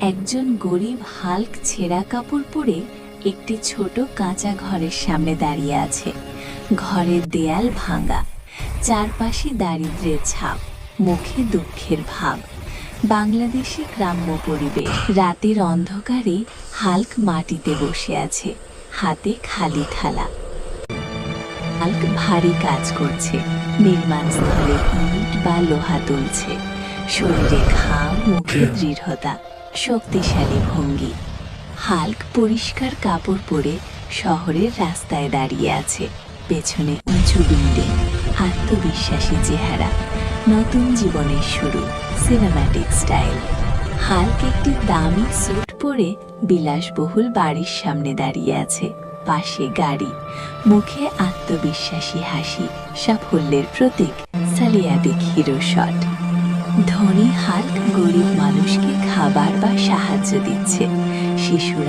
একজন গরিব হাল্ক ছেঁড়া কাপড় পরে একটি ছোট কাঁচা ঘরের সামনে দাঁড়িয়ে আছে। ঘরের দেয়াল ভাঙা, চারপাশে দারিদ্র্যের ছাপ, মুখে দুঃখের ভাব। বাংলাদেশি গ্রাম্য পরিবেশ। রাতের অন্ধকারে হাল্ক মাটিতে বসে আছে, হাতে খালি থালা। হাল্ক ভারী কাজ করছে, নির্মাণস্থলে ইট বা লোহা তুলছে। শরীরে ঘাম, মুখে দৃঢ়তা, শক্তিশালী ভঙ্গি। হাল্ক পরিষ্কার কাপড় পরে শহরের রাস্তায় দাঁড়িয়ে আছে। পেছনে উঁচু বিল্ডিং, আত্মবিশ্বাসী চেহারা, নতুন জীবনের শুরু, সিনেম্যাটিক স্টাইল। হাল্ক একটি দামি স্যুট পরে বিলাসবহুল বাড়ির সামনে দাঁড়িয়ে আছে। পাশে গাড়ি, মুখে আত্মবিশ্বাসী হাসি, সাফল্যের প্রতীক। সালিয়াডিক হিরো শট। ধনী হাল্ক গরিব মানুষকে খাবার বা সাহায্য দিচ্ছে। শিশুরা